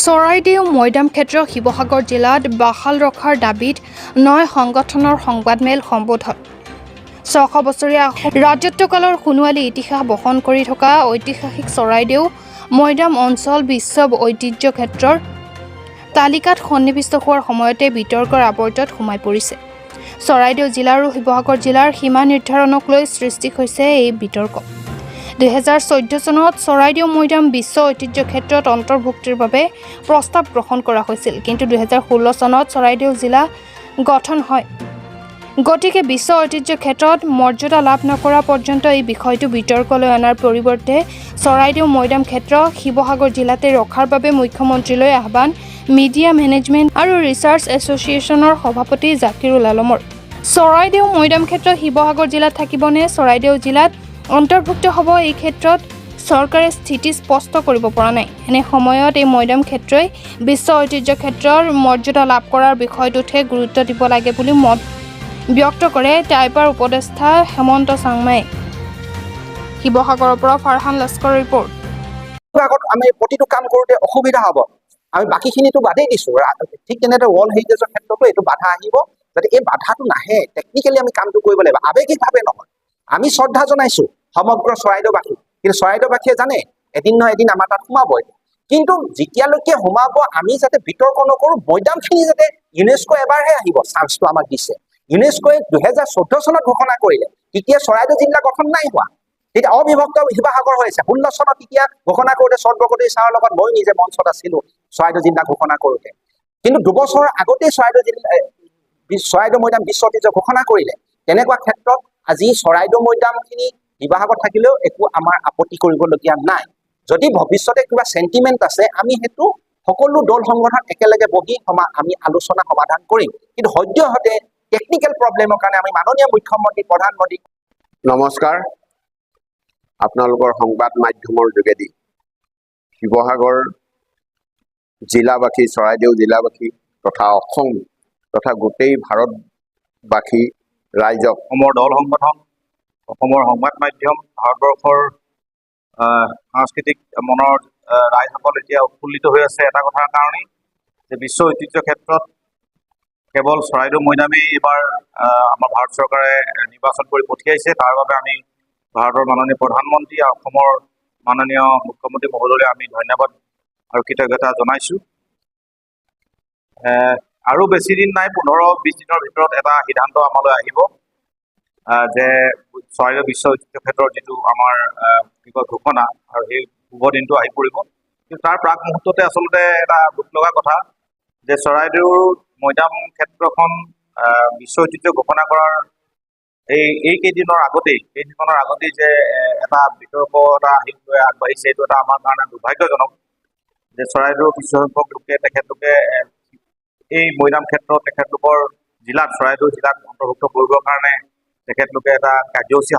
চৰাইদেউ মৈদাম ক্ষেত্ৰ শিৱসাগৰ জিলাত বাহাল ৰখাৰ দাবীত ৯ সংগঠনৰ সংবাদমেল সম্বোধন ৬০০ বছৰীয়া ৰাজত্বকালৰ সোণোৱালী ইতিহাস বহন কৰি থকা ঐতিহাসিক চৰাইদেউ মৈদাম অঞ্চল বিশ্ব ঐতিহ্য ক্ষেত্ৰৰ তালিকাত সন্নিৱিষ্ট হোৱাৰ সময়তে বিতৰ্কৰ আৱৰ্তত সোমাই পৰিছে। চৰাইদেউ জিলা আৰু শিৱসাগৰ জিলাৰ সীমা নিৰ্ধাৰণক লৈ সৃষ্টি হৈছে এই বিতৰ্ক। ২০১৪ চনত চৰাইদেউ মৈদাম বিশ্ব ঐতিহ্য ক্ষেত্ৰত অন্তৰ্ভুক্তিৰ বাবে প্ৰস্তাৱ গ্ৰহণ কৰা হৈছিল, কিন্তু ২০১৬ চনত চৰাইদেউ জিলা গঠন হয়। গতিকে বিশ্ব ঐতিহ্য ক্ষেত্ৰত মৰ্যাদা লাভ নকৰা পৰ্যন্ত এই বিষয়টো বিতৰ্কলৈ অনাৰ পৰিৱৰ্তে চৰাইদেউ মৈদাম ক্ষেত্ৰ শিৱসাগৰ জিলাতে ৰখাৰ বাবে মুখ্যমন্ত্ৰীলৈ আহ্বান মিডিয়া মেনেজমেণ্ট আৰু ৰিচাৰ্চ এছ'চিয়েশ্যনৰ সভাপতি জাকিৰুল আলমৰ। চৰাইদেউ মৈদাম ক্ষেত্ৰ শিৱসাগৰ জিলাত থাকিবনে চৰাইদেউ জিলাত অন্তৰ্ভুক্ত হ'ব, এই ক্ষেত্ৰত চৰকাৰে স্থিতি স্পষ্ট কৰিব পৰা নাই। এনে সময়ত এই মৈদাম ক্ষেত্ৰই বিশ্ব ঐতিহ্য ক্ষেত্ৰৰ মৰ্যাদা লাভ কৰাৰ বিষয়টোতহে গুৰুত্ব দিব লাগে বুলি মত ব্যক্ত কৰে টাইপাৰ উপদেষ্টা হেমন্ত চাংমাই। শিৱসাগৰৰ পৰা ফাৰহান লস্কৰৰ ৰিপৰ্ট। আমি প্ৰতিটো কাম কৰোঁতে অসুবিধা হ'ব, আমি বাকীখিনিতো বাদেই দিছোঁ। ঠিক তেনেদৰে ৱৰ্ল্ড হেৰিটেজৰ ক্ষেত্ৰতো এইটো বাধা আহিব, যাতে এই বাধাটো নাহে। টেকনিকেলি আমি কামটো কৰিব লাগিব, আৱেগিকভাৱে নহয়। আমি শ্ৰদ্ধা জনাইছোঁ সমগ্ৰ চৰাইদেউবাসী, কিন্তু চৰাইদেউবাসীয়ে জানে এদিন নহয় এদিন আমাৰ তাত সোমাবই। কিন্তু যেতিয়ালৈকে সোমাব আমি যাতে বিতৰ্ক নকৰোঁ, মৈদামখিনি যাতে ইউনেস্কো এবাৰহে আহিব চান্সটো আমাক দিছে। ইউনেস্কোৱে ২০১৪ চনত ঘোষণা কৰিলে, তেতিয়া চৰাইদেউ জিলা গঠন নাই হোৱা, তেতিয়া অবিভক্ত শিৱসাগৰ হৈ আছে। ১৬ চনত তেতিয়া ঘোষণা কৰোঁতে স্বৰ্গগতী ছাৰৰ লগত মই নিজে মঞ্চত আছিলোঁ চৰাইদেউ জিলা ঘোষণা কৰোঁতে। কিন্তু দুবছৰৰ আগতেই চৰাইদেউ মৈদাম বিশ্ব ঐতিহ্য ঘোষণা কৰিলে। তেনেকুৱা ক্ষেত্ৰত আজি চৰাইদেউ মৈদামখিনি শিৱসাগৰত থাকিলেও একো আমাৰ আপত্তি কৰিবলগীয়া নাই। যদি ভৱিষ্যতে কিবা চেণ্টিমেণ্ট আছে আমি সেইটো সকলো দল সংগঠন একেলগে বহি আমি আলোচনা সমাধান কৰিম, কিন্তু সদ্যহতে টেকনিকেল প্ৰব্লেমৰ কাৰণে আমি মাননীয় মুখ্যমন্ত্ৰী প্ৰধানমন্ত্ৰী। নমস্কাৰ, আপোনালোকৰ সংবাদ মাধ্যমৰ যোগেদি শিৱসাগৰ জিলাবাসী, চৰাইদেউ জিলাবাসী তথা অসম তথা গোটেই ভাৰতবাসী ৰাইজক, অসমৰ দল সংগঠন, অসমৰ সংবাদ মাধ্যম, ভাৰতবৰ্ষৰ সাংস্কৃতিক মনৰ ৰাইজসকল এতিয়া উৎফুল্লিত হৈ আছে এটা কথাৰ কাৰণেই যে বিশ্ব ঐতিহ্য ক্ষেত্ৰত কেৱল চৰাইদেউ মৈদামেই এইবাৰ আমাৰ ভাৰত চৰকাৰে নিৰ্বাচন কৰি পঠিয়াইছে। তাৰ বাবে আমি ভাৰতৰ মাননীয় প্ৰধানমন্ত্ৰী আৰু অসমৰ মাননীয় মুখ্যমন্ত্ৰী মহোদয়লৈ আমি ধন্যবাদ আৰু কৃতজ্ঞতা জনাইছোঁ। আৰু বেছি দিন নাই, ১৫-২০ দিনৰ ভিতৰত এটা সিদ্ধান্ত আমালৈ আহিব যে চৰাইদেউ বিশ্ব ঐতিহ্য ক্ষেত্ৰৰ যিটো আমাৰ কি কয় ঘোষণা, আৰু সেই শুভ দিনটো আহি পৰিব। কিন্তু তাৰ প্ৰাক মুহূৰ্ততে আচলতে এটা দুখ লগা কথা যে চৰাইদেউৰ মৈদাম ক্ষেত্ৰখন বিশ্ব ঐতিহ্য ঘোষণা কৰাৰ কেইদিনৰ আগতেই যে এটা বিতৰ্ক এটা আগবাঢ়িছে, এইটো এটা আমাৰ কাৰণে দুৰ্ভাগ্যজনক যে চৰাইদেউৰ কিছুসংখ্যক লোকে তেখেতলোকে এই মৈদাম ক্ষেত্ৰ তেখেতলোকৰ জিলাত, চৰাইদেউ জিলাত অন্তৰ্ভুক্ত কৰিবৰ কাৰণে তেখেতলোকে এটা কাৰ্যসূচী